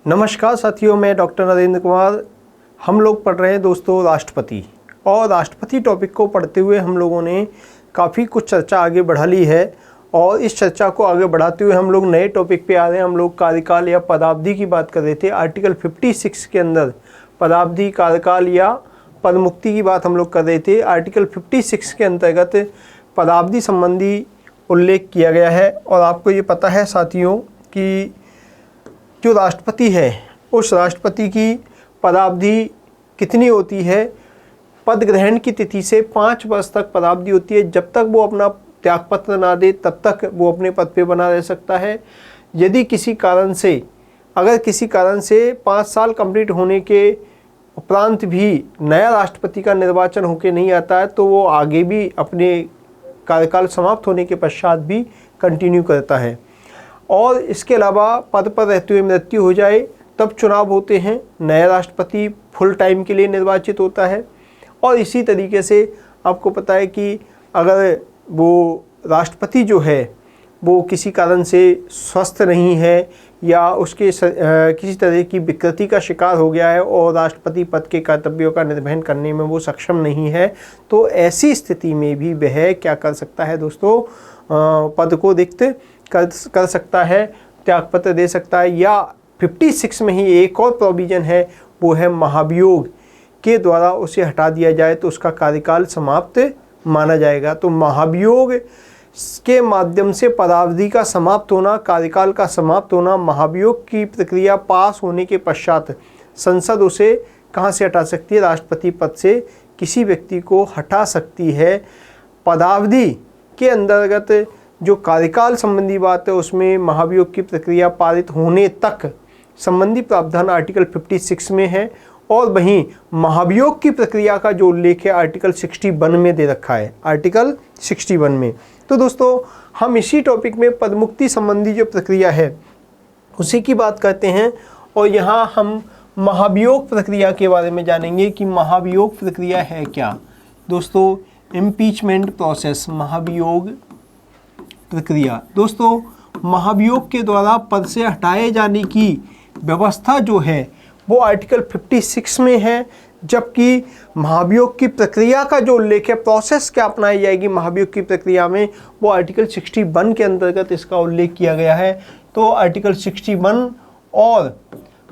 नमस्कार साथियों, मैं डॉक्टर नरेंद्र कुमार। हम लोग पढ़ रहे हैं दोस्तों राष्ट्रपति, और राष्ट्रपति टॉपिक को पढ़ते हुए हम लोगों ने काफ़ी कुछ चर्चा आगे बढ़ा ली है। और इस चर्चा को आगे बढ़ाते हुए हम लोग नए टॉपिक पे आ रहे हैं। हम लोग कार्यकाल या पदावधि की बात कर रहे थे। आर्टिकल 56 के अंदर पदावधि, कार्यकाल या पदमुक्ति की बात हम लोग कर रहे थे। आर्टिकल 56 के अंतर्गत पदावधि संबंधी उल्लेख किया गया है। और आपको ये पता है साथियों कि जो राष्ट्रपति है उस राष्ट्रपति की पदावधि कितनी होती है? पद ग्रहण की तिथि से 5 वर्ष तक पदावधि होती है। जब तक वो अपना त्यागपत्र ना दे तब तक वो अपने पद पे बना रह सकता है। यदि किसी कारण से, अगर किसी कारण से 5 साल कंप्लीट होने के उपरांत भी नया राष्ट्रपति का निर्वाचन होके नहीं आता है तो वो आगे भी अपने कार्यकाल समाप्त होने के पश्चात भी कंटिन्यू करता है। और इसके अलावा पद पर रहते हुए मृत्यु हो जाए तब चुनाव होते हैं। नया राष्ट्रपति फुल टाइम के लिए निर्वाचित होता है। और इसी तरीके से आपको पता है कि अगर वो राष्ट्रपति जो है वो किसी कारण से स्वस्थ नहीं है या उसके किसी तरह की विकृति का शिकार हो गया है और राष्ट्रपति पद के कर्तव्यों का निर्वहन करने में वो सक्षम नहीं है, तो ऐसी स्थिति में भी वह क्या कर सकता है दोस्तों? पद को रिक्त कर सकता है, त्यागपत्र दे सकता है। या 56 में ही एक और प्रोविजन है, वो है महाभियोग के द्वारा उसे हटा दिया जाए तो उसका कार्यकाल समाप्त माना जाएगा। तो महाभियोग के माध्यम से पदावधि का समाप्त होना, कार्यकाल का समाप्त होना, महाभियोग की प्रक्रिया पास होने के पश्चात संसद उसे कहाँ से हटा सकती है? राष्ट्रपति पद से किसी व्यक्ति को हटा सकती है। पदावधि के अंतर्गत जो कार्यकाल संबंधी बात है उसमें महाभियोग की प्रक्रिया पारित होने तक संबंधी प्रावधान आर्टिकल 56 में है। और वहीं महाभियोग की प्रक्रिया का जो उल्लेख है आर्टिकल 61 में दे रखा है, आर्टिकल 61 में। तो दोस्तों हम इसी टॉपिक में पदमुक्ति संबंधी जो प्रक्रिया है उसी की बात करते हैं। और यहाँ हम महाभियोग प्रक्रिया के बारे में जानेंगे कि महाभियोग प्रक्रिया है क्या। दोस्तों इम्पीचमेंट प्रोसेस, महाभियोग प्रक्रिया। दोस्तों महाभियोग के द्वारा पद से हटाए जाने की व्यवस्था जो है वो आर्टिकल 56 में है, जबकि महाभियोग की प्रक्रिया का जो उल्लेख है, प्रोसेस क्या अपनाई जाएगी महाभियोग की प्रक्रिया में, वो आर्टिकल 61 के अंतर्गत इसका उल्लेख किया गया है। तो आर्टिकल 61 और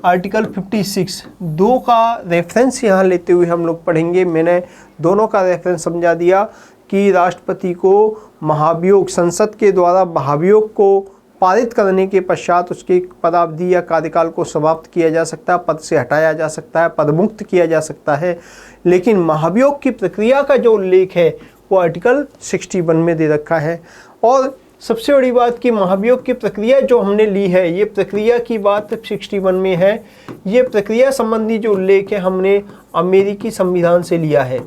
आर्टिकल 56 दो का रेफरेंस यहाँ लेते हुए हम लोग पढ़ेंगे। मैंने दोनों का रेफरेंस समझा दिया कि राष्ट्रपति को महाभियोग, संसद के द्वारा महाभियोग को पारित करने के पश्चात उसकी पदावधि या कार्यकाल को समाप्त किया जा सकता है, पद से हटाया जा सकता है, पदमुक्त किया जा सकता है। लेकिन महाभियोग की प्रक्रिया का जो उल्लेख है वो आर्टिकल 61 में दे रखा है। और सबसे बड़ी बात कि महाभियोग की प्रक्रिया जो हमने ली है, ये प्रक्रिया की बात 61 में है। ये प्रक्रिया संबंधी जो उल्लेख है हमने अमेरिकी संविधान से लिया है।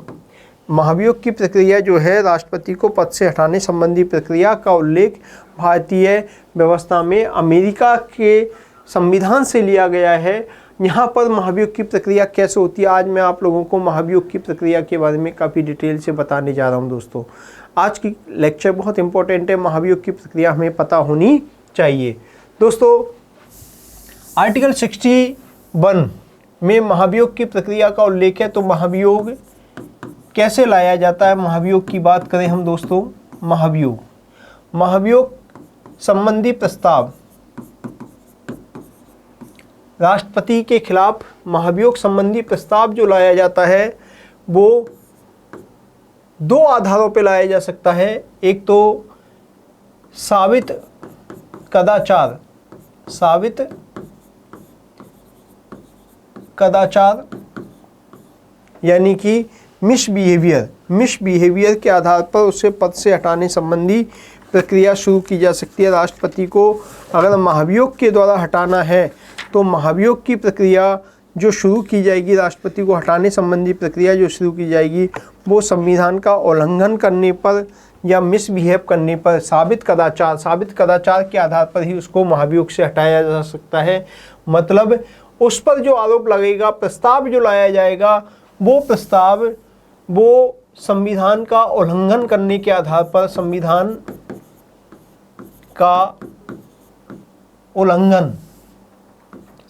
महाभियोग की प्रक्रिया जो है, राष्ट्रपति को पद से हटाने संबंधी प्रक्रिया का उल्लेख भारतीय व्यवस्था में अमेरिका के संविधान से लिया गया है। यहाँ पर महाभियोग की प्रक्रिया कैसे होती है, आज मैं आप लोगों को महाभियोग की प्रक्रिया के बारे में काफ़ी डिटेल से बताने जा रहा हूँ। दोस्तों आज की लेक्चर बहुत इंपॉर्टेंट है, महाभियोग की प्रक्रिया हमें पता होनी चाहिए। दोस्तों आर्टिकल 61 में महाभियोग की प्रक्रिया का उल्लेख है। तो महाभियोग कैसे लाया जाता है? महाभियोग की बात करें हम दोस्तों, महाभियोग संबंधी प्रस्ताव, राष्ट्रपति के खिलाफ महाभियोग संबंधी प्रस्ताव जो लाया जाता है वो 2 आधारों पर लाया जा सकता है। एक तो साबित कदाचार यानी कि मिसबिहेवियर के आधार पर उसे पद से हटाने संबंधी प्रक्रिया शुरू की जा सकती है। राष्ट्रपति को अगर महाभियोग के द्वारा हटाना है तो महाभियोग की प्रक्रिया जो शुरू की जाएगी, राष्ट्रपति को हटाने संबंधी प्रक्रिया जो शुरू की जाएगी वो संविधान का उल्लंघन करने पर या मिसबिहेव करने पर, साबित कदाचार के आधार पर ही उसको महाभियोग से हटाया जा सकता है। मतलब उस पर जो आरोप लगेगा, प्रस्ताव जो लाया जाएगा, वो प्रस्ताव वो संविधान का उल्लंघन करने के आधार पर, संविधान का उल्लंघन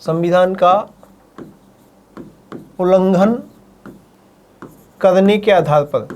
संविधान का उल्लंघन करने के आधार पर,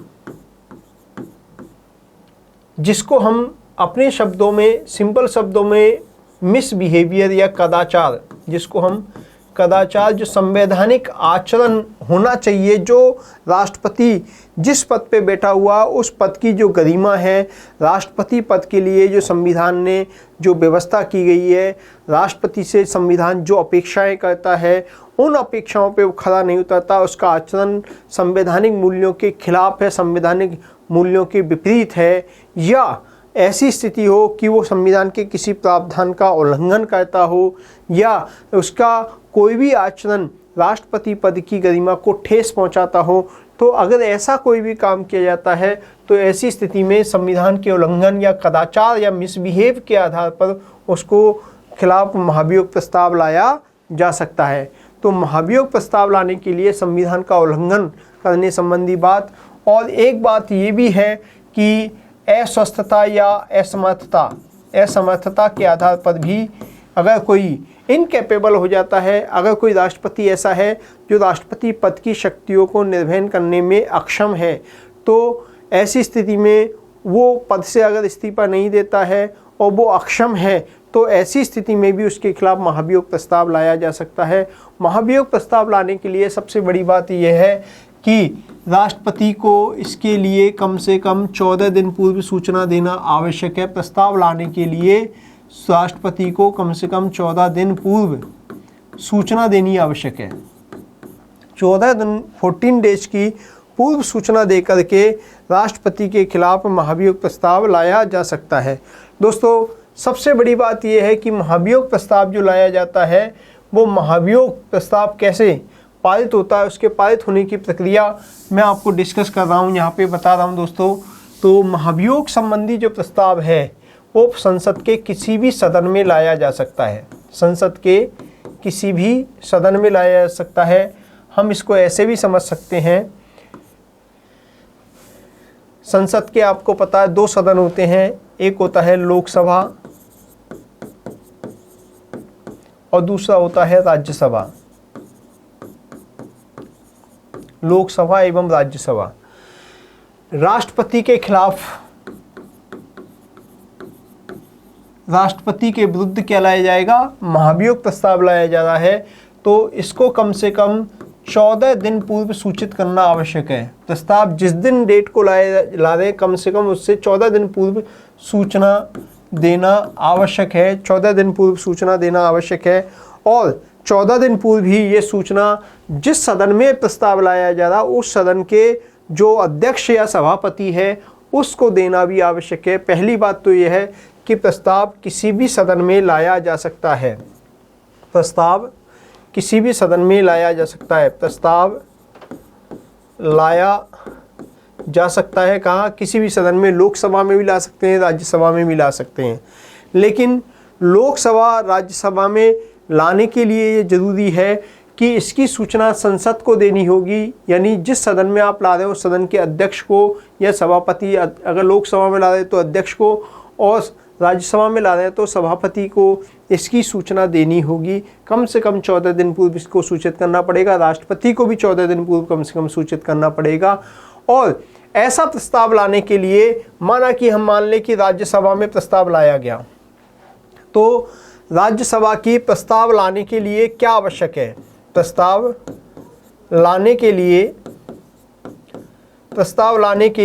जिसको हम अपने शब्दों में, सिंपल शब्दों में मिसबिहेवियर या कदाचार, जिसको हम कदाचार, जो संवैधानिक आचरण होना चाहिए, जो राष्ट्रपति जिस पद पे बैठा हुआ उस पद की जो गरिमा है, राष्ट्रपति पद के लिए जो संविधान ने जो व्यवस्था की गई है, राष्ट्रपति से संविधान जो अपेक्षाएं करता है, उन अपेक्षाओं पे वो खरा नहीं उतरता, उसका आचरण संवैधानिक मूल्यों के खिलाफ है, संवैधानिक मूल्यों के विपरीत है, या ऐसी स्थिति हो कि वो संविधान के किसी प्रावधान का उल्लंघन करता हो, या उसका कोई भी आचरण राष्ट्रपति पद की गरिमा को ठेस पहुंचाता हो, तो अगर ऐसा कोई भी काम किया जाता है तो ऐसी स्थिति में संविधान के उल्लंघन या कदाचार या मिसबिहेव के आधार पर उसको खिलाफ महाभियोग प्रस्ताव लाया जा सकता है। तो महाभियोग प्रस्ताव लाने के लिए संविधान का उल्लंघन करने संबंधी बात, और एक बात ये भी है कि अस्वस्थता या असमर्थता के आधार पर भी अगर कोई इनकेपेबल हो जाता है, अगर कोई राष्ट्रपति ऐसा है जो राष्ट्रपति पद की शक्तियों को निर्वहन करने में अक्षम है, तो ऐसी स्थिति में वो पद से अगर इस्तीफा नहीं देता है और वो अक्षम है, तो ऐसी स्थिति में भी उसके खिलाफ महाभियोग प्रस्ताव लाया जा सकता है। महाभियोग प्रस्ताव लाने के लिए सबसे बड़ी बात यह है कि राष्ट्रपति को इसके लिए कम से कम 14 दिन पूर्व सूचना देना आवश्यक है। प्रस्ताव लाने के लिए राष्ट्रपति को कम से कम 14 दिन पूर्व सूचना देनी आवश्यक है। 14 दिन 14 डेज की पूर्व सूचना देकर के राष्ट्रपति के खिलाफ महाभियोग प्रस्ताव लाया जा सकता है। दोस्तों, सबसे बड़ी बात यह है कि महाभियोग प्रस्ताव जो लाया जाता है, वो महाभियोग प्रस्ताव कैसे पारित होता है, उसके पारित होने की प्रक्रिया मैं आपको डिस्कस कर रहा हूँ, यहाँ पे बता रहा हूँ दोस्तों। तो महाभियोग संबंधी जो प्रस्ताव है वो संसद के किसी भी सदन में लाया जा सकता है। संसद के किसी भी सदन में लाया जा सकता है। हम इसको ऐसे भी समझ सकते हैं, संसद के आपको पता है 2 सदन होते हैं, एक होता है लोकसभा और दूसरा होता है राज्यसभा। लोकसभा एवं राज्यसभा। राष्ट्रपति के खिलाफ, राष्ट्रपति के विरुद्ध क्या लाया जाएगा? महाभियोग प्रस्ताव लाया जा रहा है, तो इसको कम से कम 14 दिन पूर्व सूचित करना आवश्यक है। प्रस्ताव जिस दिन डेट को ला रहे हैं, कम से कम उससे 14 दिन पूर्व सूचना देना आवश्यक है। 14 दिन पूर्व सूचना देना आवश्यक है, और 14 दिन पूर्व ही ये सूचना जिस सदन में प्रस्ताव लाया जा रहा, उस सदन के जो अध्यक्ष या सभापति है उसको देना भी आवश्यक है। पहली बात तो यह है कि प्रस्ताव किसी भी सदन में लाया जा सकता है। प्रस्ताव किसी भी सदन में लाया जा सकता है। प्रस्ताव लाया जा सकता है कहाँ? किसी भी सदन में। लोकसभा में भी ला सकते हैं, राज्यसभा में भी ला सकते हैं। लेकिन लोकसभा राज्यसभा में लाने के लिए ये ज़रूरी है कि इसकी सूचना संसद को देनी होगी, यानी जिस सदन में आप ला रहे हो उस सदन के अध्यक्ष को या सभापति, अगर लोकसभा में ला रहे हैं तो अध्यक्ष को, और राज्यसभा में ला रहे हैं तो सभापति को इसकी सूचना देनी होगी। कम से कम 14 दिन पूर्व इसको सूचित करना पड़ेगा। राष्ट्रपति को भी 14 दिन पूर्व कम से कम सूचित करना पड़ेगा। और ऐसा प्रस्ताव लाने के लिए, माना कि हम मान लें कि राज्यसभा में प्रस्ताव लाया गया, तो राज्यसभा की प्रस्ताव लाने के लिए क्या आवश्यक है? प्रस्ताव लाने के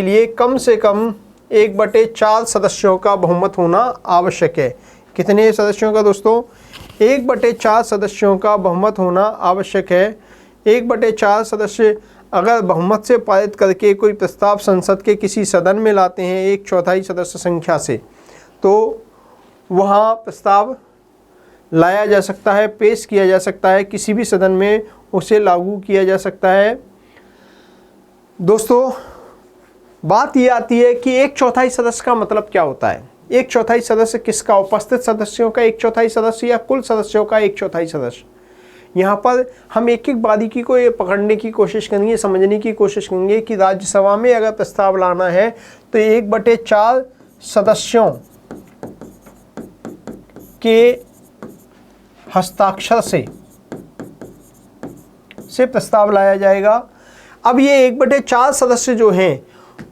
लिए कम से कम 1/4 सदस्यों का बहुमत होना आवश्यक है। कितने सदस्यों का दोस्तों? 1/4 सदस्यों का बहुमत होना आवश्यक है। 1/4 सदस्य अगर बहुमत से पारित करके कोई प्रस्ताव संसद के किसी सदन में लाते हैं 1/4 सदस्य संख्या से, तो वहाँ प्रस्ताव लाया जा सकता है, पेश किया जा सकता है, किसी भी सदन में उसे लागू किया जा सकता है। दोस्तों, बात ये आती है कि 1/4 सदस्य का मतलब क्या होता है? 1/4 सदस्य किसका? उपस्थित सदस्यों का 1/4 सदस्य या कुल सदस्यों का 1/4 सदस्य? यहाँ पर हम एक एक बारीकी को ये पकड़ने की कोशिश करेंगे, समझने की कोशिश करेंगे कि राज्यसभा में अगर प्रस्ताव लाना है तो 1/4 सदस्यों के हस्ताक्षर से से प्रस्ताव लाया जाएगा। अब ये 1/4 सदस्य जो हैं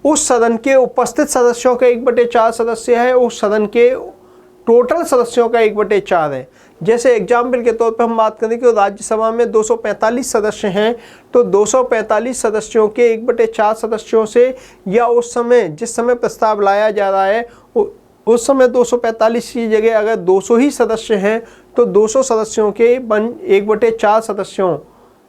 उस सदन के उपस्थित सदस्यों का 1/4 सदस्य है, उस सदन के टोटल सदस्यों का 1/4 है। जैसे एग्जाम्पल के तौर पर हम बात करें कि राज्यसभा में 245 सदस्य हैं, तो 245 सदस्यों के 1/4 सदस्यों से, या उस समय जिस समय प्रस्ताव लाया जा रहा है उस समय 245 की जगह अगर 200 ही सदस्य हैं तो 200 सदस्यों के 1/4 सदस्यों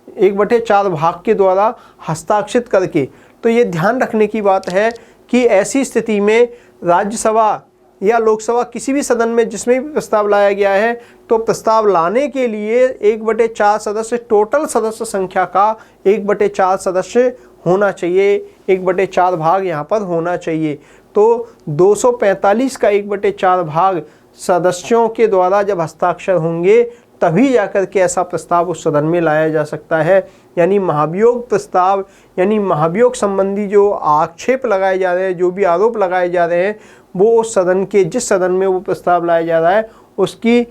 1/4 भाग के द्वारा हस्ताक्षरित करके। तो ये ध्यान रखने की बात है कि ऐसी स्थिति में राज्यसभा या लोकसभा किसी भी सदन में जिसमें भी प्रस्ताव लाया गया है तो प्रस्ताव लाने के लिए 1/4 सदस्य, टोटल सदस्य संख्या का 1/4 सदस्य होना चाहिए, 1/4 भाग यहाँ पर होना चाहिए। तो 245 का 1/4 भाग सदस्यों के द्वारा जब हस्ताक्षर होंगे तभी जाकर के ऐसा प्रस्ताव उस सदन में लाया जा सकता है। यानी महाभियोग प्रस्ताव, यानी महाभियोग संबंधी जो आक्षेप लगाए जा रहे हैं, जो भी आरोप लगाए जा रहे हैं, वो उस सदन के जिस सदन में वो प्रस्ताव लाया जा रहा है उसकी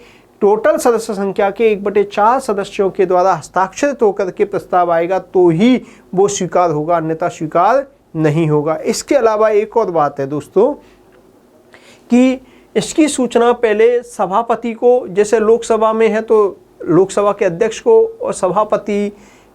टोटल सदस्य संख्या के 1/4 सदस्यों के द्वारा हस्ताक्षरित होकर के प्रस्ताव आएगा तो ही वो स्वीकार होगा, अन्यथा स्वीकार नहीं होगा। इसके अलावा एक और बात है दोस्तों कि इसकी सूचना पहले सभापति को, जैसे लोकसभा में है तो लोकसभा के अध्यक्ष को, और सभापति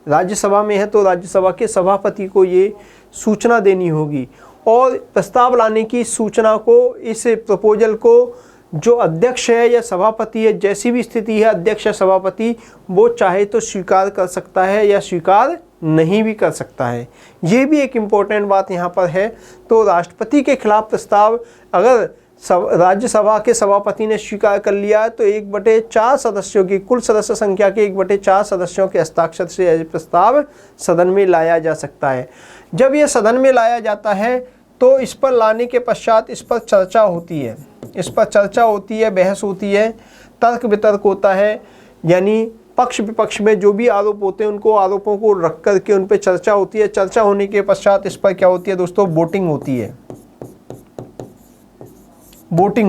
राज्यसभा में है तो राज्यसभा के सभापति को ये सूचना देनी होगी। और प्रस्ताव लाने की सूचना को, इस प्रपोजल को जो अध्यक्ष है या सभापति है, जैसी भी स्थिति है अध्यक्ष या सभापति, वो चाहे तो स्वीकार कर सकता है या स्वीकार नहीं भी कर सकता है। ये भी एक इम्पोर्टेंट बात यहाँ पर है। तो राष्ट्रपति के खिलाफ प्रस्ताव अगर राज्यसभा के सभापति ने स्वीकार कर लिया तो 1/4 सदस्यों की, कुल सदस्य संख्या के 1/4 सदस्यों के हस्ताक्षर से प्रस्ताव सदन में लाया जा सकता है। जब ये सदन में लाया जाता है तो इस पर लाने के पश्चात इस पर चर्चा होती है, बहस होती है, तर्क वितर्क होता है। यानी पक्ष विपक्ष में जो भी आरोप होते हैं उनको, आरोपों को रख करके उन पर चर्चा होती है। चर्चा होने के पश्चात इस पर क्या होती है दोस्तों, वोटिंग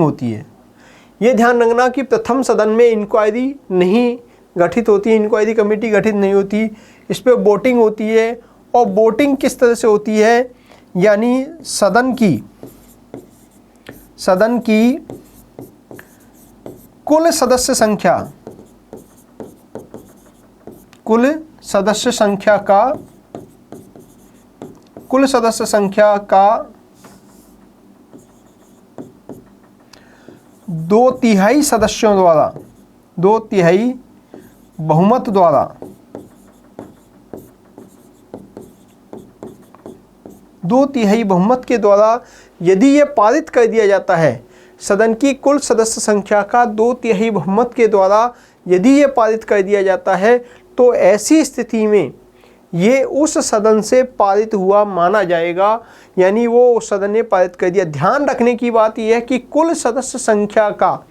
होती है। ये ध्यान रखना कि प्रथम सदन में इंक्वायरी नहीं गठित होती, इंक्वायरी कमेटी गठित नहीं होती, इस पर वोटिंग होती है। और वोटिंग किस तरह से होती है, यानी सदन की कुल सदस्य संख्या का 2/3 सदस्यों द्वारा, 2/3 बहुमत द्वारा, 2/3 बहुमत के द्वारा यदि ये पारित कर दिया जाता है, सदन की कुल सदस्य संख्या का 2/3 बहुमत के द्वारा यदि ये पारित कर दिया जाता है तो ऐसी स्थिति में ये उस सदन से पारित हुआ माना जाएगा। यानी वो उस सदन ने पारित कर दिया। ध्यान रखने की बात यह है कि कुल सदस्य संख्या का,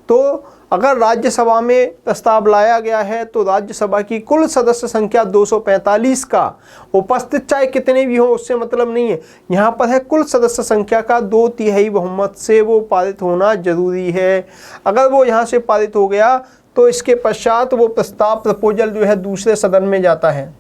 तो अगर राज्यसभा में प्रस्ताव लाया गया है तो राज्यसभा की कुल सदस्य संख्या 245 का उपस्थित चाहे कितने भी हो उससे मतलब नहीं है, यहाँ पर है कुल सदस्य संख्या का 2/3 बहुमत से वो पारित होना जरूरी है। अगर वो यहाँ से पारित हो गया तो इसके पश्चात वो प्रपोजल जो है दूसरे सदन में जाता है।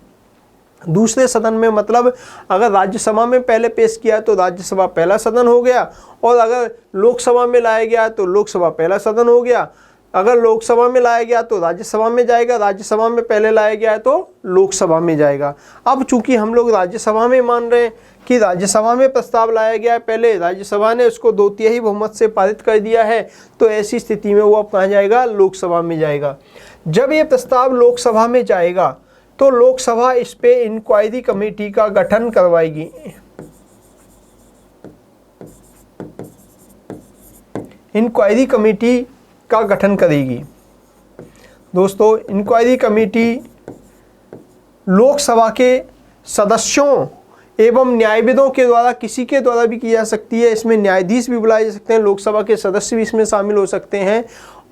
दूसरे सदन में मतलब अगर राज्यसभा में पहले पेश किया तो राज्यसभा पहला सदन हो गया, और अगर लोकसभा में लाया गया तो लोकसभा पहला सदन हो गया। अगर लोकसभा में लाया गया तो राज्यसभा में जाएगा, राज्यसभा में पहले लाया गया है तो लोकसभा में जाएगा। अब चूंकि हम लोग राज्यसभा में मान रहे हैं कि राज्यसभा में प्रस्ताव लाया गया है, पहले राज्यसभा ने उसको 2/3 बहुमत से पारित कर दिया है, तो ऐसी स्थिति में वो अब कहाँ जाएगा, लोकसभा में जाएगा। जब ये प्रस्ताव लोकसभा में जाएगा तो लोकसभा इस पे इंक्वायरी कमेटी का गठन करवाएगी। इंक्वायरी कमेटी का गठन करेगी। दोस्तों, इंक्वायरी कमेटी लोकसभा के सदस्यों एवं न्यायविदों के द्वारा, किसी के द्वारा भी की जा सकती है। इसमें न्यायाधीश भी बुलाए जा सकते हैं, लोकसभा के सदस्य भी इसमें शामिल हो सकते हैं।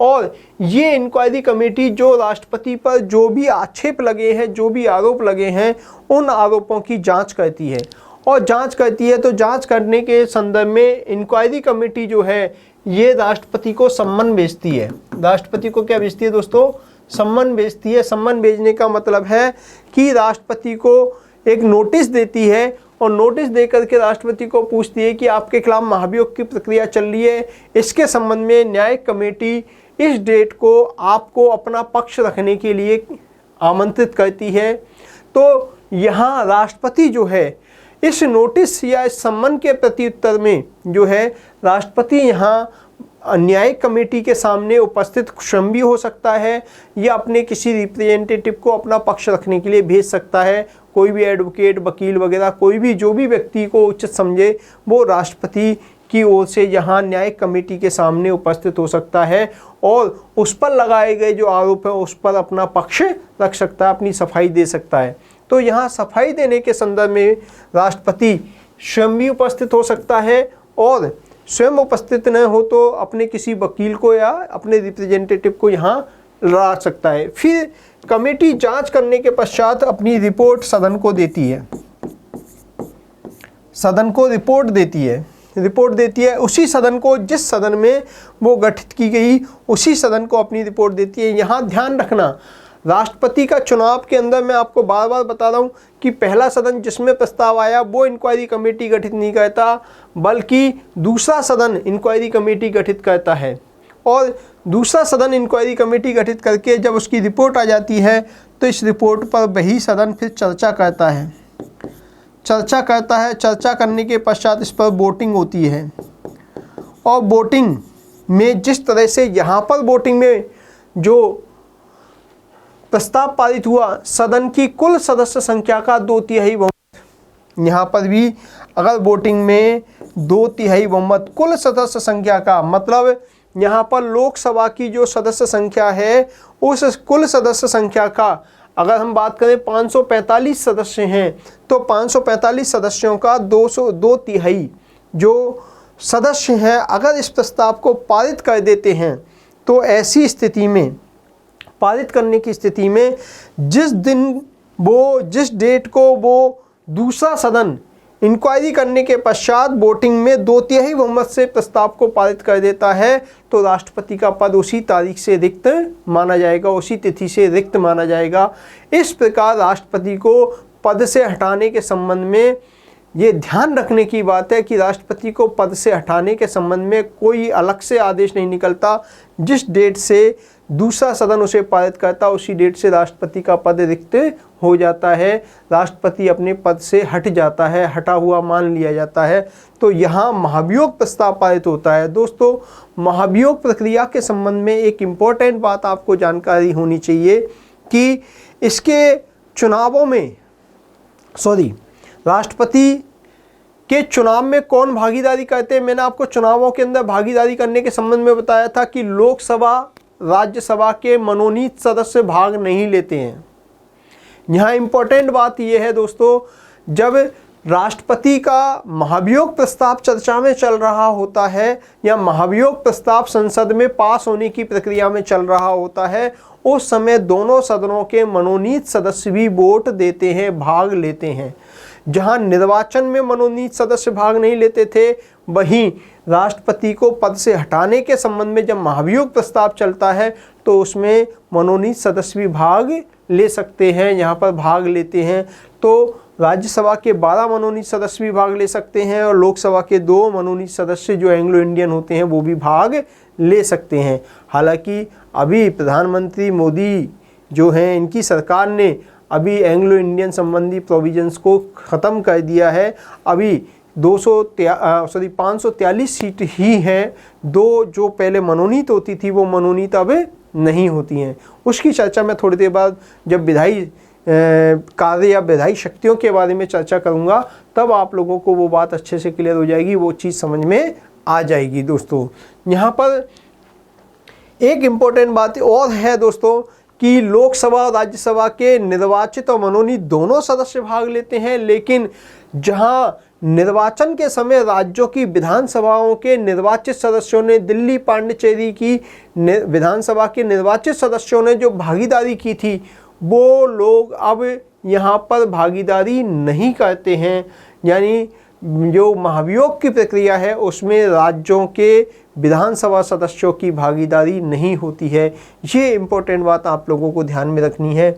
और ये इंक्वायरी कमेटी जो राष्ट्रपति पर जो भी आक्षेप लगे हैं, जो भी आरोप लगे हैं, उन आरोपों की जांच करती है। और जांच करती है तो जांच करने के संदर्भ में इंक्वायरी कमेटी जो है ये राष्ट्रपति को सम्मन भेजती है। राष्ट्रपति को क्या भेजती है दोस्तों, सम्मन भेजती है। सम्मन भेजने का मतलब है कि राष्ट्रपति को एक नोटिस देती है और नोटिस देकर के राष्ट्रपति को पूछती है कि आपके खिलाफ महाभियोग की प्रक्रिया चल रही है, इसके संबंध में न्यायिक कमेटी इस डेट को आपको अपना पक्ष रखने के लिए आमंत्रित करती है। तो यहाँ राष्ट्रपति जो है इस नोटिस या इस सम्मन के प्रत्युत्तर में जो है राष्ट्रपति यहाँ न्यायिक कमेटी के सामने उपस्थित स्वयं भी हो सकता है या अपने किसी रिप्रेजेंटेटिव को अपना पक्ष रखने के लिए भेज सकता है। कोई भी एडवोकेट, वकील वगैरह कोई भी जो भी व्यक्ति को उचित समझे वो राष्ट्रपति की ओर से यहाँ न्यायिक कमेटी के सामने उपस्थित हो सकता है और उस पर लगाए गए जो आरोप है उस पर अपना पक्ष रख सकता है, अपनी सफाई दे सकता है। तो यहाँ सफाई देने के संदर्भ में राष्ट्रपति स्वयं भी उपस्थित हो सकता है और स्वयं उपस्थित न हो तो अपने किसी वकील को या अपने रिप्रेजेंटेटिव को यहाँ ला सकता है। फिर कमेटी जांच करने के पश्चात अपनी रिपोर्ट सदन को देती है, सदन को रिपोर्ट देती है उसी सदन को जिस सदन में वो गठित की गई उसी सदन को अपनी रिपोर्ट देती है। यहाँ ध्यान रखना, राष्ट्रपति का चुनाव के अंदर मैं आपको बार बार बता रहा हूँ कि पहला सदन जिसमें प्रस्ताव आया वो इंक्वायरी कमेटी गठित नहीं करता बल्कि दूसरा सदन इंक्वायरी कमेटी गठित करता है और दूसरा सदन इंक्वायरी कमेटी गठित करके जब उसकी रिपोर्ट आ जाती है तो इस रिपोर्ट पर वही सदन फिर चर्चा करता है। चर्चा करने के पश्चात इस पर वोटिंग होती है और वोटिंग में जिस तरह से यहाँ पर वोटिंग में जो प्रस्ताव पारित हुआ सदन की कुल सदस्य संख्या का 2/3 बहुमत, यहाँ पर भी अगर वोटिंग में 2/3 बहुमत कुल सदस्य संख्या का मतलब यहाँ पर लोकसभा की जो सदस्य संख्या है उस कुल सदस्य संख्या का अगर हम बात करें 545 सदस्य हैं तो 545 सदस्यों का 2/3 जो सदस्य हैं अगर इस प्रस्ताव को पारित कर देते हैं तो ऐसी स्थिति में पारित करने की स्थिति में जिस डेट को वो दूसरा सदन इंक्वायरी करने के पश्चात वोटिंग में 2/3 बहुमत से प्रस्ताव को पारित कर देता है तो राष्ट्रपति का पद उसी तारीख से रिक्त माना जाएगा, उसी तिथि से रिक्त माना जाएगा। इस प्रकार राष्ट्रपति को पद से हटाने के संबंध में ये ध्यान रखने की बात है कि राष्ट्रपति को पद से हटाने के संबंध में कोई अलग से आदेश नहीं निकलता। जिस डेट से दूसरा सदन उसे पारित करता उसी डेट से राष्ट्रपति का पद रिक्त हो जाता है, राष्ट्रपति अपने पद से हट जाता है, हटा हुआ मान लिया जाता है। तो यहाँ महाभियोग प्रस्ताव पारित होता है। दोस्तों, महाभियोग प्रक्रिया के संबंध में एक इम्पोर्टेंट बात आपको जानकारी होनी चाहिए कि इसके चुनावों में राष्ट्रपति के चुनाव में कौन भागीदारी करते हैं। मैंने आपको चुनावों के अंदर भागीदारी करने के संबंध में बताया था कि लोकसभा राज्यसभा के मनोनीत सदस्य भाग नहीं लेते हैं। यहाँ इम्पोर्टेंट बात यह है दोस्तों, जब राष्ट्रपति का महाभियोग प्रस्ताव चर्चा में चल रहा होता है या महाभियोग प्रस्ताव संसद में पास होने की प्रक्रिया में चल रहा होता है उस समय दोनों सदनों के मनोनीत सदस्य भी वोट देते हैं, भाग लेते हैं। जहां निर्वाचन में मनोनीत सदस्य भाग नहीं लेते थे वहीं राष्ट्रपति को पद से हटाने के संबंध में जब महाभियोग प्रस्ताव चलता है तो उसमें मनोनीत सदस्य भी भाग ले सकते हैं, यहाँ पर भाग लेते हैं। तो राज्यसभा के 12 मनोनीत सदस्य भी भाग ले सकते हैं और लोकसभा के 2 मनोनीत सदस्य जो एंग्लो इंडियन होते हैं वो भी भाग ले सकते हैं। हालांकि अभी प्रधानमंत्री मोदी जो हैं इनकी सरकार ने अभी एंग्लो इंडियन संबंधी प्रोविजंस को ख़त्म कर दिया है। अभी 543 सीट ही हैं, 2 जो पहले मनोनीत होती थी वो मनोनीत अब नहीं होती हैं। उसकी चर्चा मैं थोड़ी देर बाद जब विधायी कार्य या विधायी शक्तियों के बारे में चर्चा करूंगा तब आप लोगों को वो बात अच्छे से क्लियर हो जाएगी, वो चीज़ समझ में आ जाएगी। दोस्तों, यहाँ पर एक इम्पोर्टेंट बात और है दोस्तों कि लोकसभा और राज्यसभा के निर्वाचित और मनोनीत दोनों सदस्य भाग लेते हैं, लेकिन जहां निर्वाचन के समय राज्यों की विधानसभाओं के निर्वाचित सदस्यों ने दिल्ली पांडिचेरी की विधानसभा के निर्वाचित सदस्यों ने जो भागीदारी की थी वो लोग अब यहाँ पर भागीदारी नहीं करते हैं। यानी जो महाभियोग की प्रक्रिया है उसमें राज्यों के विधानसभा सदस्यों की भागीदारी नहीं होती है। ये इम्पोर्टेंट बात आप लोगों को ध्यान में रखनी है।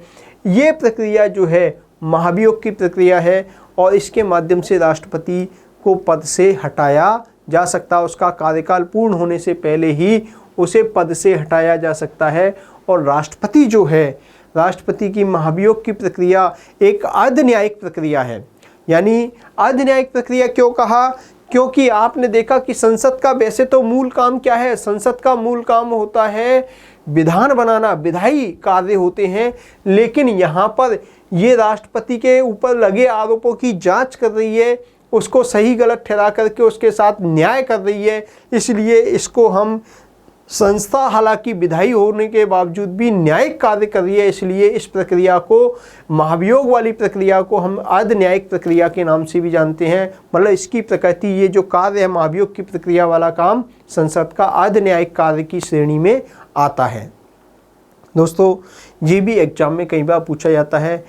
ये प्रक्रिया जो है महाभियोग की प्रक्रिया है और इसके माध्यम से राष्ट्रपति को पद से हटाया जा सकता है। उसका कार्यकाल पूर्ण होने से पहले ही उसे पद से हटाया जा सकता है। और राष्ट्रपति जो है, राष्ट्रपति की महाभियोग की प्रक्रिया एक अर्धन्यायिक प्रक्रिया है। यानी अर्धन्यायिक प्रक्रिया क्यों कहा? क्योंकि आपने देखा कि संसद का वैसे तो मूल काम क्या है? संसद का मूल काम होता है विधान बनाना, विधायी कार्य होते हैं, लेकिन यहाँ पर ये राष्ट्रपति के ऊपर लगे आरोपों की जांच कर रही है, उसको सही गलत ठहरा करके उसके साथ न्याय कर रही है। इसलिए इसको हम संस्था हालांकि विधायी होने के बावजूद भी न्यायिक कार्य कर रही है, इसलिए इस प्रक्रिया को, महाभियोग वाली प्रक्रिया को हम अर्धन्यायिक प्रक्रिया के नाम से भी जानते हैं। मतलब इसकी प्रकृति, ये जो कार्य है महाभियोग की प्रक्रिया वाला काम, संसद का अर्धन्यायिक कार्य की श्रेणी में आता है। दोस्तों, ये भी एग्जाम में कई बार पूछा जाता है।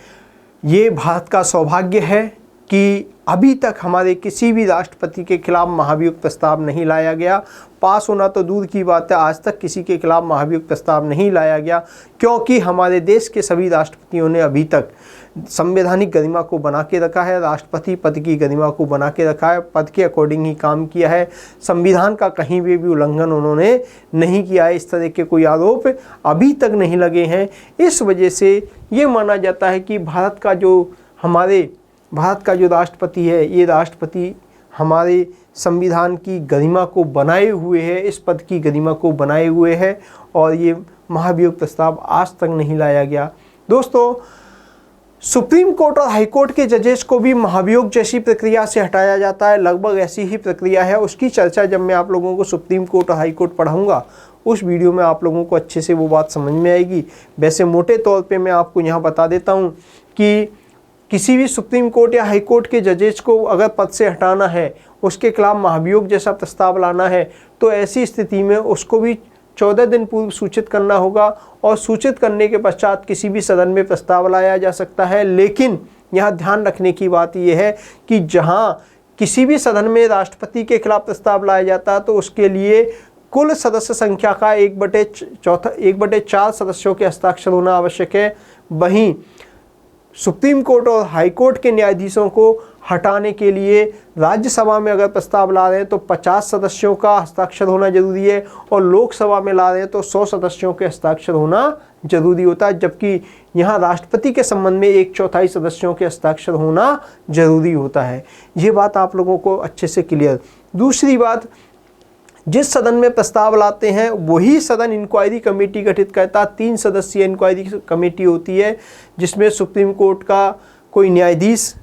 ये भारत का सौभाग्य है कि अभी तक हमारे किसी भी राष्ट्रपति के खिलाफ महाभियोग प्रस्ताव नहीं लाया गया। पास होना तो दूर की बात है, आज तक किसी के खिलाफ महाभियोग प्रस्ताव नहीं लाया गया, क्योंकि हमारे देश के सभी राष्ट्रपतियों ने अभी तक संवैधानिक गरिमा को बना के रखा है, राष्ट्रपति पद की गरिमा को बना के रखा है, पद के अकॉर्डिंग ही काम किया है। संविधान का कहीं भी उल्लंघन उन्होंने नहीं किया है। इस तरह के कोई आरोप अभी तक नहीं लगे हैं। इस वजह से ये माना जाता है कि भारत का जो राष्ट्रपति है, ये राष्ट्रपति हमारे संविधान की गरिमा को बनाए हुए है, इस पद की गरिमा को बनाए हुए है, और ये महाभियोग प्रस्ताव आज तक नहीं लाया गया। दोस्तों, सुप्रीम कोर्ट और हाई कोर्ट के जजेस को भी महाभियोग जैसी प्रक्रिया से हटाया जाता है। लगभग ऐसी ही प्रक्रिया है। उसकी चर्चा जब मैं आप लोगों को सुप्रीम कोर्ट और हाई कोर्ट पढ़ाऊंगा, उस वीडियो में आप लोगों को अच्छे से वो बात समझ में आएगी। वैसे मोटे तौर पे मैं आपको यहाँ बता देता हूँ कि किसी भी सुप्रीम कोर्ट या हाई कोर्ट के जजेस को अगर पद से हटाना है, उसके खिलाफ महाभियोग जैसा प्रस्ताव लाना है, तो ऐसी स्थिति में उसको भी 14 दिन पूर्व सूचित करना होगा, और सूचित करने के पश्चात किसी भी सदन में प्रस्ताव लाया जा सकता है। लेकिन यहाँ ध्यान रखने की बात यह है कि जहाँ किसी भी सदन में राष्ट्रपति के खिलाफ प्रस्ताव लाया जाता है, तो उसके लिए कुल सदस्य संख्या का 1/4 सदस्यों के हस्ताक्षर होना आवश्यक है। वहीं सुप्रीम कोर्ट और हाई कोर्ट के न्यायाधीशों को हटाने के लिए राज्यसभा में अगर प्रस्ताव ला रहे हैं तो 50 सदस्यों का हस्ताक्षर होना जरूरी है, और लोकसभा में ला रहे हैं तो 100 सदस्यों के हस्ताक्षर होना जरूरी होता है। जबकि यहाँ राष्ट्रपति के संबंध में 1/4 सदस्यों के हस्ताक्षर होना जरूरी होता है। ये बात आप लोगों को अच्छे से क्लियर। दूसरी बात, जिस सदन में प्रस्ताव लाते हैं वही सदन इंक्वायरी कमेटी गठित करता। 3 सदस्यीय इंक्वायरी कमेटी होती है, जिसमें सुप्रीम कोर्ट का कोई न्यायाधीश,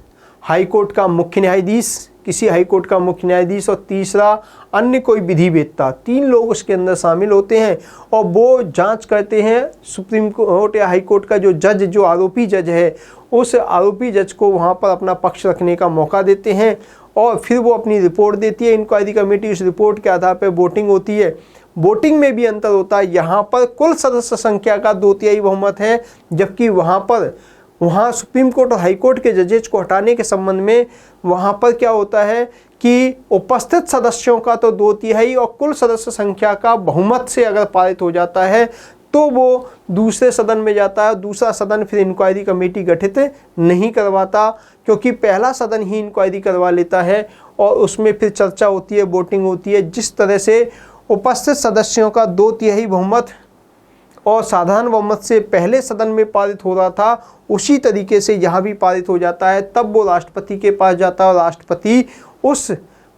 हाई कोर्ट का मुख्य न्यायाधीश, किसी हाई कोर्ट का मुख्य न्यायाधीश, और तीसरा अन्य कोई विधिवेत्ता। 3 लोग उसके अंदर शामिल होते हैं, और वो जांच करते हैं। सुप्रीम कोर्ट या हाई कोर्ट का जो जज, जो आरोपी जज है, उस आरोपी जज को वहाँ पर अपना पक्ष रखने का मौका देते हैं, और फिर वो अपनी रिपोर्ट देती है इंक्वायरी कमेटी। उस रिपोर्ट के आधार पर वोटिंग होती है। वोटिंग में भी अंतर होता है। यहाँ पर कुल सदस्य संख्या का 2/3 बहुमत है, जबकि वहाँ सुप्रीम कोर्ट और हाई कोर्ट के जजेज को हटाने के संबंध में वहाँ पर क्या होता है कि उपस्थित सदस्यों का तो 2/3 और कुल सदस्य संख्या का बहुमत से अगर पारित हो जाता है तो वो दूसरे सदन में जाता है। दूसरा सदन फिर इंक्वायरी कमेटी गठित नहीं करवाता, क्योंकि पहला सदन ही इंक्वायरी करवा लेता है, और उसमें फिर चर्चा होती है, वोटिंग होती है। जिस तरह से उपस्थित सदस्यों का 2/3 बहुमत और साधारण बहुमत से पहले सदन में पारित हो रहा था, उसी तरीके से यहाँ भी पारित हो जाता है। तब वो राष्ट्रपति के पास जाता है, और राष्ट्रपति उस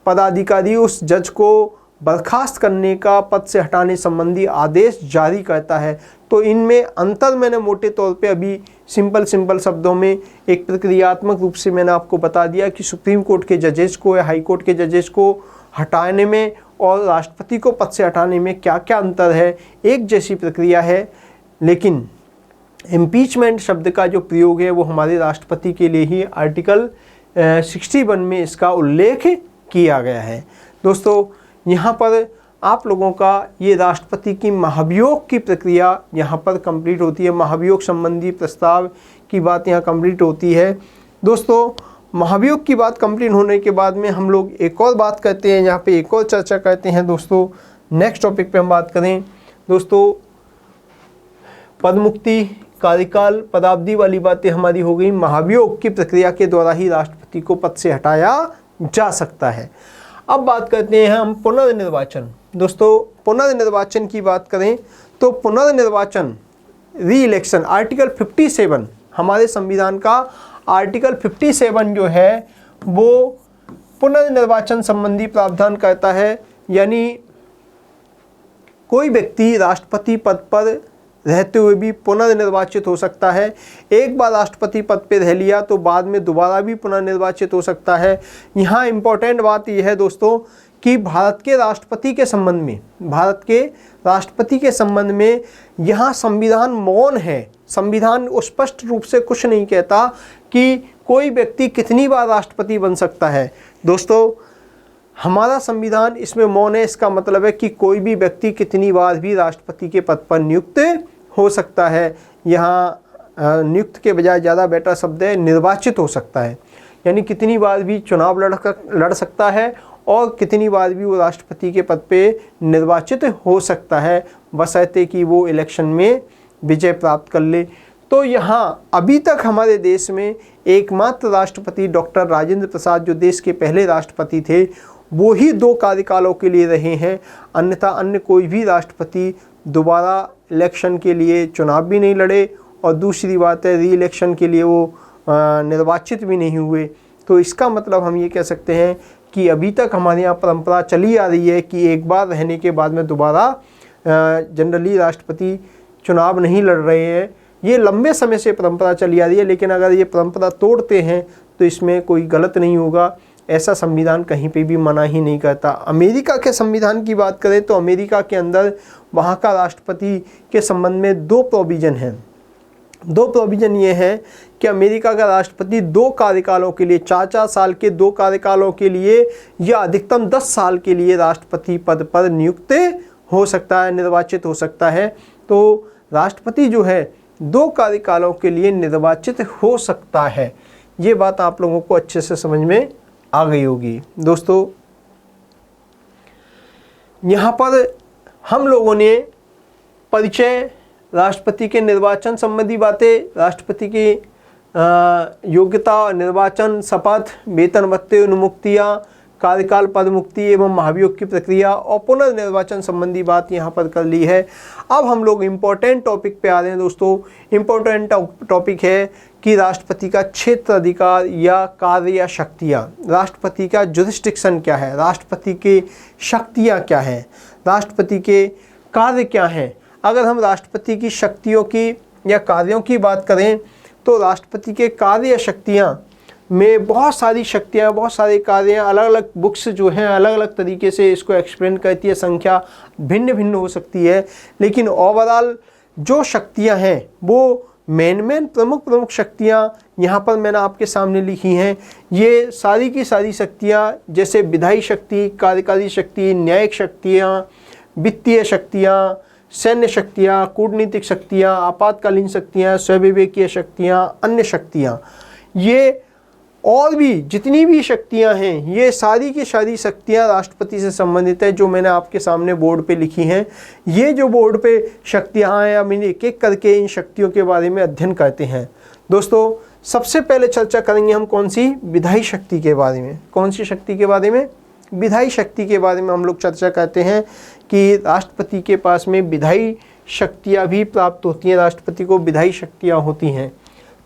पदाधिकारी, उस जज को बर्खास्त करने का, पद से हटाने संबंधी आदेश जारी करता है। तो इनमें अंतर मैंने मोटे तौर पे अभी सिंपल शब्दों में एक प्रक्रियात्मक रूप से मैंने आपको बता दिया कि सुप्रीम कोर्ट के जजेस को या हाई कोर्ट के जजेस को हटाने में और राष्ट्रपति को पद से हटाने में क्या क्या अंतर है। एक जैसी प्रक्रिया है, लेकिन इम्पीचमेंट शब्द का जो प्रयोग है वो हमारे राष्ट्रपति के लिए ही आर्टिकल 61 में इसका उल्लेख किया गया है। दोस्तों, यहाँ पर आप लोगों का ये राष्ट्रपति की महाभियोग की प्रक्रिया यहाँ पर कंप्लीट होती है। महाभियोग संबंधी प्रस्ताव की बात यहाँ कंप्लीट होती है। दोस्तों, महाभियोग की बात कंप्लीट होने के बाद में हम लोग एक और बात करते हैं, यहाँ पे एक और चर्चा करते हैं दोस्तों। नेक्स्ट टॉपिक पे हम बात करें दोस्तों, पदमुक्ति, कार्यकाल, पदावधि वाली बातें हमारी हो गई। महाभियोग की प्रक्रिया के द्वारा ही राष्ट्रपति को पद से हटाया जा सकता है। अब बात करते हैं हम पुनर्निर्वाचन। दोस्तों पुनर्निर्वाचन की बात करें तो पुनर्निर्वाचन, री इलेक्शन, आर्टिकल 57 हमारे संविधान का आर्टिकल 57 जो है वो पुनर्निर्वाचन संबंधी प्रावधान करता है। यानी कोई व्यक्ति राष्ट्रपति पद पर रहते हुए भी पुनर्निर्वाचित हो सकता है। एक बार राष्ट्रपति पद पे रह लिया तो बाद में दोबारा भी पुनर्निर्वाचित हो सकता है। यहाँ इम्पोर्टेंट बात यह है दोस्तों कि भारत के राष्ट्रपति के संबंध में यहाँ संविधान मौन है। संविधान स्पष्ट रूप से कुछ नहीं कहता कि कोई व्यक्ति कितनी बार राष्ट्रपति बन सकता है। दोस्तों हमारा संविधान इसमें मौन है। इसका मतलब है कि कोई भी व्यक्ति कितनी बार भी राष्ट्रपति के पद पर नियुक्त हो सकता है। यहाँ नियुक्त के बजाय ज़्यादा बेटर शब्द है निर्वाचित हो सकता है। यानी कितनी बार भी चुनाव लड़ सकता है और कितनी बार भी वो राष्ट्रपति के पद पे निर्वाचित हो सकता है, बशर्ते कि वो इलेक्शन में विजय प्राप्त कर ले। तो यहाँ अभी तक हमारे देश में एकमात्र राष्ट्रपति डॉक्टर राजेंद्र प्रसाद, जो देश के पहले राष्ट्रपति थे, वो ही 2 कार्यकालों के लिए रहे हैं। अन्यथा अन्य कोई भी राष्ट्रपति दोबारा इलेक्शन के लिए चुनाव भी नहीं लड़े और दूसरी बात है री इलेक्शन के लिए वो निर्वाचित भी नहीं हुए। तो इसका मतलब हम ये कह सकते हैं कि अभी तक हमारे यहाँ परंपरा चली आ रही है कि एक बार रहने के बाद में दोबारा जनरली राष्ट्रपति चुनाव नहीं लड़ रहे हैं। ये लंबे समय से परंपरा चली आ रही है, लेकिन अगर ये परंपरा तोड़ते हैं तो इसमें कोई गलत नहीं होगा। ऐसा संविधान कहीं पे भी मना ही नहीं करता। अमेरिका के संविधान की बात करें तो अमेरिका के अंदर वहाँ का राष्ट्रपति के संबंध में 2 प्रोविज़न हैं। 2 प्रोविज़न ये है कि अमेरिका का राष्ट्रपति 2 कार्यकालों के लिए, 4-4 साल के 2 कार्यकालों के लिए या अधिकतम 10 साल के लिए राष्ट्रपति पद पर नियुक्त हो सकता है, निर्वाचित हो सकता है। तो राष्ट्रपति जो है 2 कार्यकालों के लिए निर्वाचित हो सकता है। ये बात आप लोगों को अच्छे से समझ में आ गई होगी। दोस्तों यहाँ पर हम लोगों ने परिचय, राष्ट्रपति के निर्वाचन संबंधी बातें, राष्ट्रपति की योग्यता, निर्वाचन, शपथ, वेतन भत्ते, उन्मुक्तियाँ, कार्यकाल, पदमुक्ति एवं महाभियोग की प्रक्रिया और पुनर्निर्वाचन संबंधी बात यहाँ पर कर ली है। अब हम लोग इम्पोर्टेंट टॉपिक पे आ रहे हैं दोस्तों। इम्पोर्टेंट टॉपिक है कि राष्ट्रपति का क्षेत्र अधिकार या कार्य या शक्तियाँ, राष्ट्रपति का जुरिस्डिक्शन क्या है, राष्ट्रपति की शक्तियाँ क्या हैं, राष्ट्रपति के कार्य क्या हैं। अगर हम राष्ट्रपति की शक्तियों की या कार्यों की बात करें तो राष्ट्रपति के कार्य या शक्तियाँ में बहुत सारी शक्तियाँ, बहुत सारे कार्य, अलग अलग बुक्स जो हैं अलग अलग तरीके से इसको एक्सप्लेन करती है। संख्या भिन्न भिन्न हो सकती है, लेकिन ओवरऑल जो शक्तियाँ हैं वो मेन प्रमुख शक्तियाँ यहाँ पर मैंने आपके सामने लिखी हैं। ये सारी की सारी शक्तियाँ जैसे विधायी शक्ति, कार्यकारी शक्ति, न्यायिक शक्तियाँ, वित्तीय शक्तियाँ, सैन्य शक्तियाँ, कूटनीतिक शक्तियाँ, आपातकालीन शक्तियाँ, स्वविवेकीय शक्तियाँ, अन्य शक्तियाँ, ये और भी जितनी भी शक्तियां हैं ये सारी की सारी शक्तियां राष्ट्रपति से संबंधित है, जो मैंने आपके सामने बोर्ड पे लिखी हैं। ये जो बोर्ड पे शक्तियां हैं हम एक एक करके इन शक्तियों के बारे में अध्ययन करते हैं। दोस्तों सबसे पहले चर्चा करेंगे हम कौन सी, विधायी शक्ति के बारे में। कौन सी शक्ति के बारे में? विधायी शक्ति के बारे में हम लोग चर्चा करते हैं कि राष्ट्रपति के पास में विधायी शक्तियाँ भी प्राप्त होती हैं, राष्ट्रपति को विधायी शक्तियाँ होती हैं।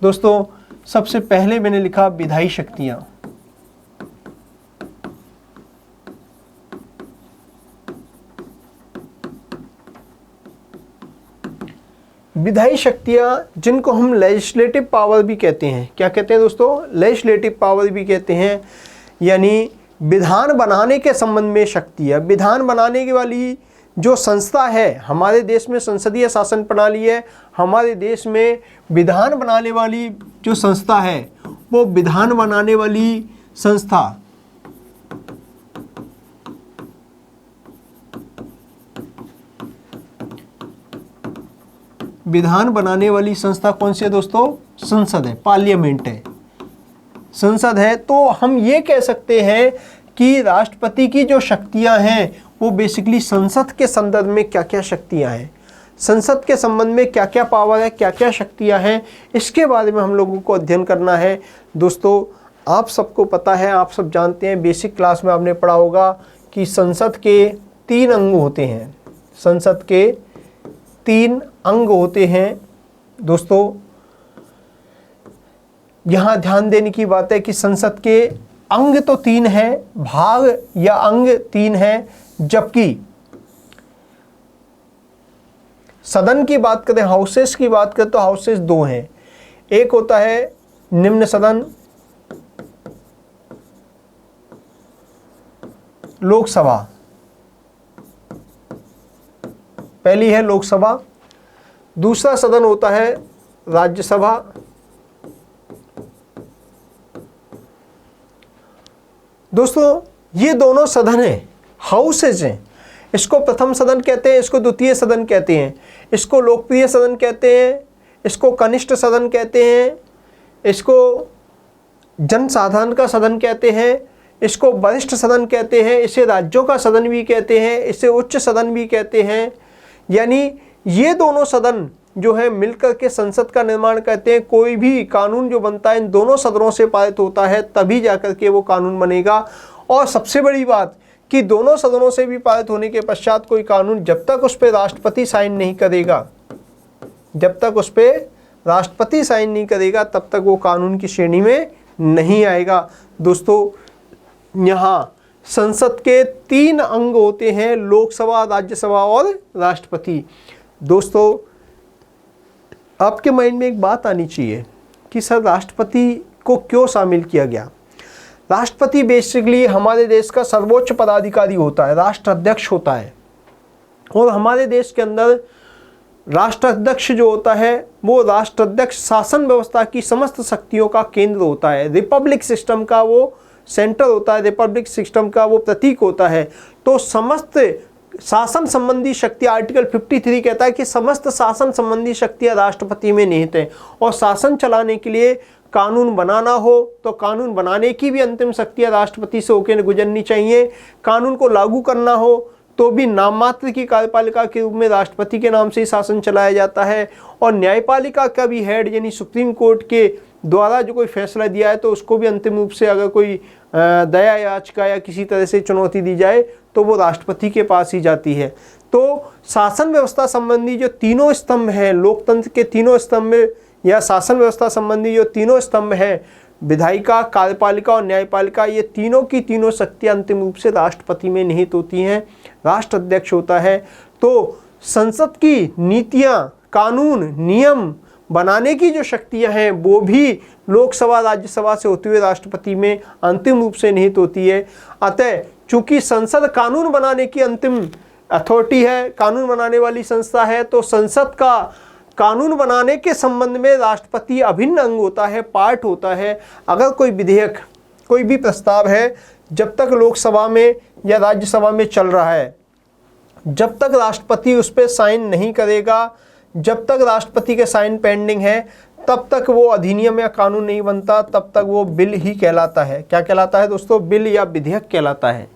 दोस्तों सबसे पहले मैंने लिखा विधायी शक्तियाँ। विधायी शक्तियाँ जिनको हम लेजिस्लेटिव पावर भी कहते हैं। क्या कहते हैं दोस्तों? लेजिस्लेटिव पावर भी कहते हैं, यानी विधान बनाने के संबंध में शक्ति है। विधान बनाने की वाली जो संस्था है, हमारे देश में संसदीय शासन प्रणाली है, हमारे देश में विधान बनाने वाली जो संस्था है वो विधान बनाने वाली संस्था कौन सी है दोस्तों? संसद है, पार्लियामेंट है। संसद है, तो हम ये कह सकते हैं कि राष्ट्रपति की जो शक्तियां हैं वो बेसिकली संसद के संदर्भ में क्या क्या शक्तियां हैं, संसद के संबंध में क्या क्या पावर है, क्या क्या शक्तियां हैं, इसके बारे में हम लोगों को अध्ययन करना है। दोस्तों आप सबको पता है, आप सब जानते हैं, बेसिक क्लास में आपने पढ़ा होगा कि संसद के 3 अंग होते हैं, संसद के 3 अंग होते हैं। दोस्तों यहाँ ध्यान देने की बात है कि संसद के अंग तो 3 हैं, भाग या अंग 3 हैं, जबकि सदन की बात करें, हाउसेस की बात करें तो हाउसेस 2 हैं। एक होता है निम्न सदन, लोकसभा, पहली है लोकसभा, दूसरा सदन होता है राज्यसभा, दोस्तों ये दोनों सदन हैं, हाउसेज हैं। इसको प्रथम सदन कहते हैं, इसको द्वितीय सदन कहते हैं, इसको लोकप्रिय सदन कहते हैं, इसको कनिष्ठ सदन कहते हैं, इसको जनसाधारण का सदन कहते हैं, इसको वरिष्ठ सदन कहते हैं, इसे राज्यों का सदन भी कहते हैं, इसे उच्च सदन भी कहते हैं। यानी ये दोनों सदन जो है मिलकर के संसद का निर्माण करते हैं। कोई भी कानून जो बनता है इन दोनों सदनों से पारित होता है, तभी जाकर के वो कानून बनेगा। और सबसे बड़ी बात कि दोनों सदनों से भी पारित होने के पश्चात कोई कानून जब तक उस पर राष्ट्रपति साइन नहीं करेगा, जब तक उस पर राष्ट्रपति साइन नहीं करेगा तब तक वो कानून की श्रेणी में नहीं आएगा। दोस्तों यहाँ संसद के 3 अंग होते हैं, लोकसभा, राज्यसभा और राष्ट्रपति। दोस्तों आपके माइंड में एक बात आनी चाहिए कि सर राष्ट्रपति को क्यों शामिल किया गया। राष्ट्रपति बेसिकली हमारे देश का सर्वोच्च पदाधिकारी होता है, राष्ट्राध्यक्ष होता है। और हमारे देश के अंदर राष्ट्राध्यक्ष जो होता है वो राष्ट्राध्यक्ष शासन व्यवस्था की समस्त शक्तियों का केंद्र होता है, रिपब्लिक सिस्टम का वो सेंटर होता है, रिपब्लिक सिस्टम का वो प्रतीक होता है। तो समस्त शासन संबंधी शक्ति, आर्टिकल 53 कहता है कि समस्त शासन संबंधी शक्तियां राष्ट्रपति में निहित हैं। और शासन चलाने के लिए कानून बनाना हो तो कानून बनाने की भी अंतिम शक्तियां राष्ट्रपति से होकर गुजरनी चाहिए। कानून को लागू करना हो तो भी नाम मात्र की कार्यपालिका के रूप में राष्ट्रपति के नाम से ही शासन चलाया जाता है। और न्यायपालिका का भी हेड यानी सुप्रीम कोर्ट के द्वारा जो कोई फैसला दिया है तो उसको भी अंतिम रूप से अगर कोई दया याचिका या किसी तरह से चुनौती दी जाए तो वो राष्ट्रपति के पास ही जाती है। तो शासन व्यवस्था संबंधी जो 3 स्तंभ हैं, लोकतंत्र के 3 स्तंभ या शासन व्यवस्था संबंधी जो 3 स्तंभ हैं, विधायिका, कार्यपालिका और न्यायपालिका, ये तीनों की तीनों शक्तियां अंतिम रूप से राष्ट्रपति में निहित होती हैं, राष्ट्राध्यक्ष होता है। तो संसद की नीतियां, कानून, नियम बनाने की जो शक्तियां हैं वो भी लोकसभा, राज्यसभा से होते हुए राष्ट्रपति में अंतिम रूप से निहित होती है। अतः चूंकि संसद कानून बनाने की अंतिम अथॉरिटी है, कानून बनाने वाली संस्था है, तो संसद का कानून बनाने के संबंध में राष्ट्रपति अभिन्न अंग होता है, पार्ट होता है। अगर कोई विधेयक, कोई भी प्रस्ताव है, जब तक लोकसभा में या राज्यसभा में चल रहा है, जब तक राष्ट्रपति उस पर साइन नहीं करेगा, जब तक राष्ट्रपति के साइन पेंडिंग है, तब तक वो अधिनियम या कानून नहीं बनता, तब तक वो बिल ही कहलाता है। क्या कहलाता है दोस्तों? बिल या विधेयक कहलाता है।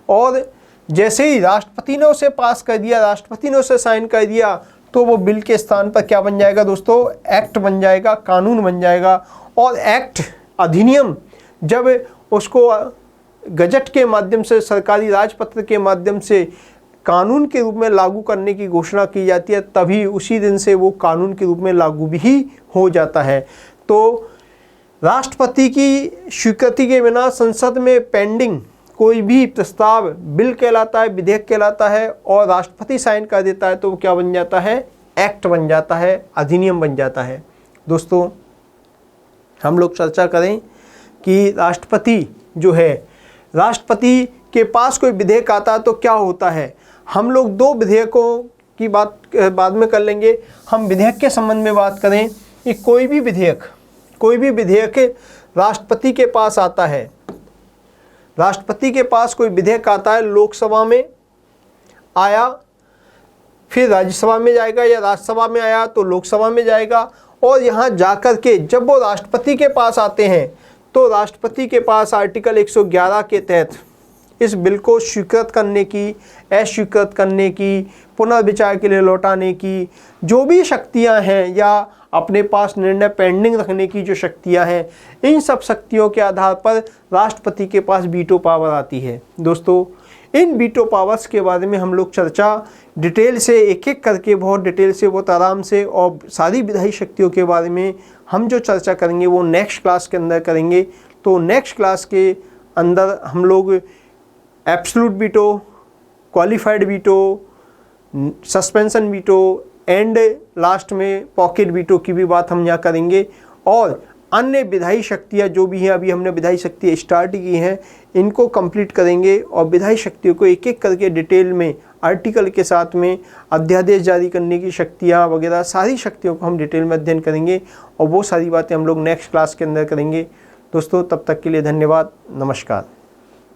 और जैसे ही राष्ट्रपति ने उसे पास कर दिया, राष्ट्रपति ने उसे साइन कर दिया, तो वो बिल के स्थान पर क्या बन जाएगा दोस्तों? एक्ट बन जाएगा, कानून बन जाएगा। और एक्ट, अधिनियम, जब उसको गजट के माध्यम से, सरकारी राजपत्र के माध्यम से कानून के रूप में लागू करने की घोषणा की जाती है, तभी उसी दिन से वो कानून के रूप में लागू भी हो जाता है। तो राष्ट्रपति की स्वीकृति के बिना संसद में पेंडिंग कोई भी प्रस्ताव बिल कहलाता है, विधेयक कहलाता है। और राष्ट्रपति साइन कर देता है तो वो क्या बन जाता है? एक्ट बन जाता है, अधिनियम बन जाता है। दोस्तों हम लोग चर्चा करें कि राष्ट्रपति जो है, राष्ट्रपति के पास कोई विधेयक आता है तो क्या होता है। हम लोग 2 विधेयकों की बात बाद में कर लेंगे। हम विधेयक के संबंध में बात करें कि कोई भी विधेयक राष्ट्रपति के पास आता है, राष्ट्रपति के पास कोई विधेयक आता है, लोकसभा में आया, फिर राज्यसभा में जाएगा, या राज्यसभा में आया तो लोकसभा में जाएगा। और यहाँ जाकर के जब वो राष्ट्रपति के पास आते हैं तो राष्ट्रपति के पास आर्टिकल 111 के तहत इस बिल को स्वीकृत करने की, अस्वीकृत करने की, पुनर्विचार के लिए लौटाने की जो भी शक्तियां हैं या अपने पास निर्णय पेंडिंग रखने की जो शक्तियां हैं, इन सब शक्तियों के आधार पर राष्ट्रपति के पास वीटो पावर आती है। दोस्तों, इन वीटो पावर्स के बारे में हम लोग चर्चा डिटेल से एक एक करके, बहुत डिटेल से, बहुत आराम से, और सारी विधायी शक्तियों के बारे में हम जो चर्चा करेंगे वो नेक्स्ट क्लास के अंदर करेंगे। तो नेक्स्ट क्लास के अंदर हम लोग absolute veto, qualified veto, suspension veto and last में पॉकेट वीटो की भी बात हम यहाँ करेंगे, और अन्य विधायी शक्तियाँ जो भी हैं, अभी हमने विधायी शक्तियाँ स्टार्ट की हैं, इनको कंप्लीट करेंगे और विधायी शक्तियों को एक एक करके डिटेल में आर्टिकल के साथ में अध्यादेश जारी करने की शक्तियाँ वगैरह सारी शक्तियों को हम डिटेल में अध्ययन करेंगे, और वो सारी बातें हम लोग नेक्स्ट क्लास के अंदर करेंगे। दोस्तों, तब तक के लिए धन्यवाद, नमस्कार।